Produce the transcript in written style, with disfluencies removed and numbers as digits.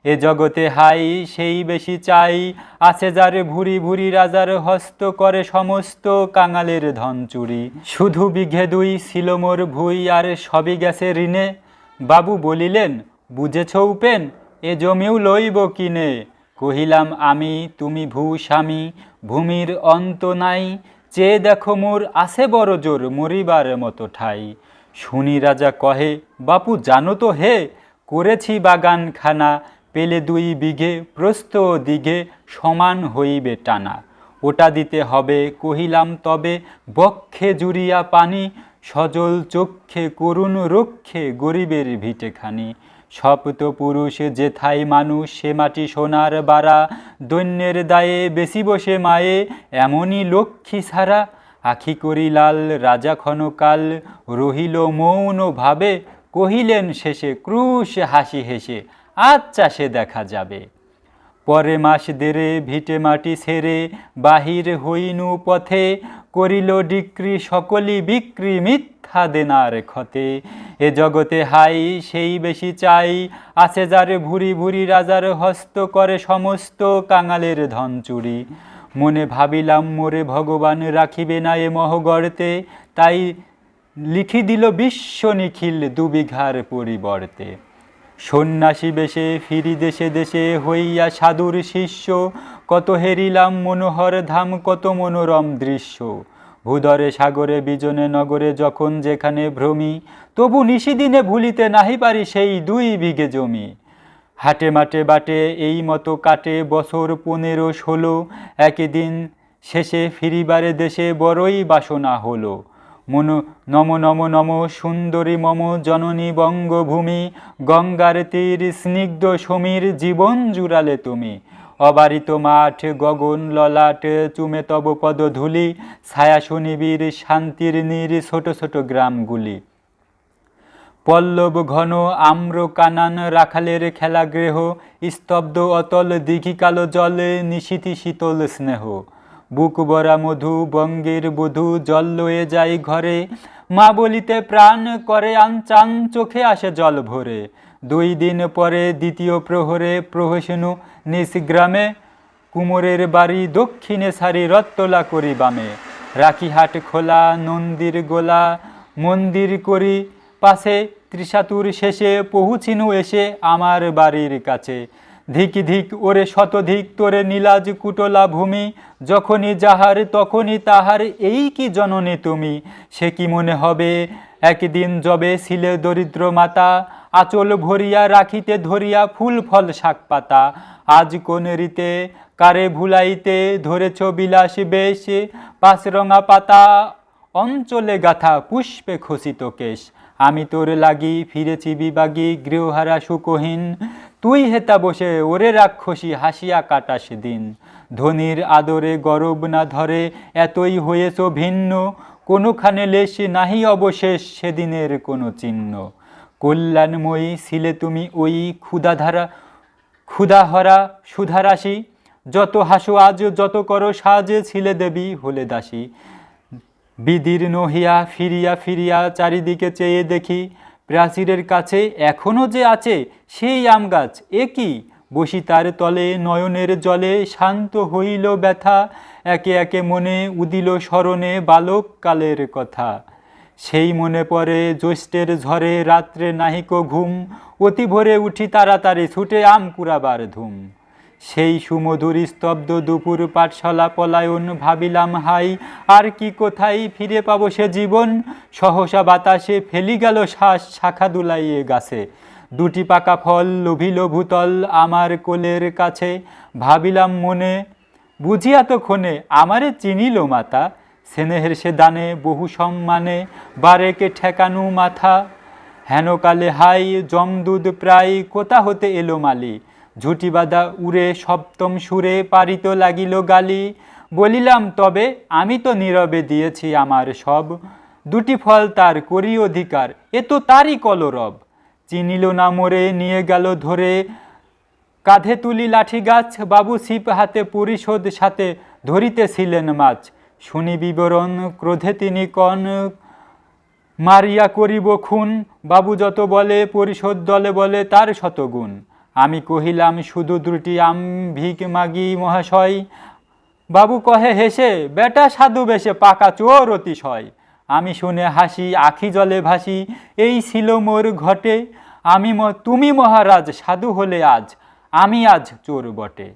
এ জগতে হাই সেই বেশি চাই, আছে যার ভুরি ভুরি রাজার হস্ত, করে সমস্ত কাঙালের ধন চুরি। শুধু বিঘে দুই ছিল মোর ভুই, আর সবই গেছে ঋণে। বাবু বলিলেন, বুঝেছ উপেন, এ জমিও লইব কিনে। কহিলাম আমি, তুমি ভূস্বামী, ভূমির অন্ত নাই। চেয়ে দেখো মোর আছে বড় জোর, মরিবার মতো ঠাই। শুনি রাজা কহে, বাপু জানো তো হে, করেছি বাগানখানা, পেলে 2 বিঘে, প্রস্থ ও দিঘে সমান হইবে টানা। ওটা দিতে হবে। কহিলাম তবে, বক্ষে জুড়িয়া পানি, সজল চক্ষে করুণ রক্ষে গরিবের ভিটেখানি। সপ্ত পুরুষ যেথায় মানুষ, সে মাটি সোনার বাড়া, দৈন্যের দায়ে বেশি বসে মায়ে, এমনই লক্ষ্মী ছাড়া। আখি করি লাল রাজা ক্ষণকাল, রহিল মৌন ভাবে, কহিলেন শেষে ক্রুশ হাসি হেসে, আচ্ছা সে দেখা যাবে। পরে মাস দেড়ে ভিটে মাটি ছেড়ে বাহির হইনু পথে, করিল ডিক্রি সকলি বিক্রি মিথ্যা দেনার ক্ষতে। এ জগতে হাই সেই বেশি চাই, আছে যার ভুরি ভুরি রাজার হস্ত, করে সমস্ত কাঙালের ধন চুরি। মনে ভাবিলাম মোরে ভগবান রাখিবে না এ মহগর্তে, তাই লিখি দিল বিশ্ব নিখিল 2 বিঘার পরিবর্তে। সন্ন্যাসী বেশে ফিরি দেশে দেশে, হইয়া সাধুর শিষ্য, কত হেরিলাম মনোহর ধাম, কত মনোরম দৃশ্য। ভূধরে সাগরে বিজনে নগরে যখন যেখানে ভ্রমি, তবু নিশিদিনে ভুলিতে নাহি পারি সেই 2 বিঘে জমি। হাটে মাঠে বাটে এই মতো কাটে বছর 15-16, একদিন শেষে ফিরিবারে দেশে বড়ই বাসনা হলো। নম নম নম সুন্দরী মম জননী বঙ্গভূমি, গঙ্গার তীর স্নিগ্ধ সমীর, জীবন জুড়ালে তুমি। অবারিত মাঠ গগন ললাট, চুমে তব পদধূলি, ছায়া সুনিবিড় শান্তির নীর, ছোট ছোট গ্রামগুলি। পল্লব ঘন আম্র কানান, রাখালের খেলাগৃহ, স্তব্ধ অতল দিঘি কালো জলে, নিশীথি শীতল স্নেহ। বুক ভরা মধু বঙ্গের বধূ, জল লয়ে যাই ঘরে, মা বলিতে প্রাণ করে আনচান, চোখে আসে জল ভরে। 2 দিন পরে দ্বিতীয় প্রহরে প্রহসনু নিজ গ্রামে, কুমোরের বাড়ি দক্ষিণে সারি রত্তলা করি বামে। রাখিহাট খোলা নন্দীর গোলা, মন্দির করি পাশে, ত্রিশাতুর শেষে পৌঁছিনু এসে আমার বাড়ির কাছে। ধিক ধিক ওরে শতধিক তোরে নীলাজ কুটলা ভূমি, যখনই যাহার তখনই তাহার, এই কি জননী তুমি। সে কি মনে হবে একদিন যবে ছিলে দরিদ্র মাতা, আঁচল ভরিয়া রাখিতে ধরিয়া ফুল ফল শাক পাতা। আজ কোন রীতে কারে ভুলাইতে ধরেছ বিলাস বেশ, 5 রঙা পাতা অঞ্চলে গাথা পুষ্পে খসিত কেশ। আমি তোর লাগি ফিরেছি বিবাগী, গৃহহারা সুকহীন, তুই হেতা বসে ওরে রাক্ষসী হাসিয়া কাটাস দিন। ধনির আদরে গরব না ধরে, এতই হয়েছ ভিন্ন, কোনোখানে লেশ নাহি অবশেষ সেদিনের কোনো চিহ্ন। কল্যাণময়ী ছিলে তুমি ওই ক্ষুধাহরা সুধারাশি, যত হাসো আজ যত করো সাজ, ছিলে দেবী হলে দাসী। বিদীর্ণ হইয়া ফিরিয়া ফিরিয়া চারিদিকে চেয়ে দেখি, প্রাচীরের কাছে এখনো যে আছে সেই আম গাছ, এ কি বসি তার তলে নয়নের জলে, শান্ত হইল ব্যথা, একে একে মনে উদিল স্মরণে বালক কালের কথা। সেই মনে পড়ে জ্যৈষ্ঠের ঝড়ে রাত্রে নাহিক ঘুম, অতি ভোরে উঠি তাড়াতাড়ি ছুটে আম কুড়াবার ধুম। সেই সুমধুর স্তব্ধ দুপুর পাঠশালা পলায়ন, ভাবিলাম হাই আর কি কোথায় ফিরে পাবো সে জীবন। সহসা বাতাসে ফেলি গেল শ্বাস, শাখা দুলাইয়ে গাছে, 2টি পাকা ফল লোভিল ভূতল আমার কোলের কাছে। ভাবিলাম মনে, বুঝিয়া তো ক্ষণে আমারে চিনিল মাতা, স্নেহের সে দানে বহু সম্মানে বারেকে ঠেকানু মাথা। হেনকালে হাই জমদুদ প্রায় কোথা হতে এলো মালি, ঝুটি বাঁধা উড়ে সপ্তম সুরে পারিত লাগিল গালি। বলিলাম তবে আমি তো নীরবে দিয়েছি আমার সব, 2টি ফল তার করি অধিকার, এ তো তারই কলরব। চিনিল না মোরে নিয়ে গেল ধরে, কাঁধে তুলি লাঠি গাছ, বাবু ছিপ হাতে পরিশোধ সাথে ধরিতেছিলেন মাছ। শুনি বিবরণ ক্রোধে তিনি কন, মারিয়া করিব খুন, বাবু যত বলে পরিশোধ দলে বলে তার শতগুণ। আমি কহিলাম শুধু দুটি আম ভিক মাগি মহাশয়। বাবু কহে হেসে, বেটা সাধু বেশে পাকা চোর অতিশয়। আমি শুনে হাসি, আখি জলে ভাসি, এই ছিল মোর ঘটে। তুমি মহারাজ সাধু হলে আজ, আমি আজ চোর বটে।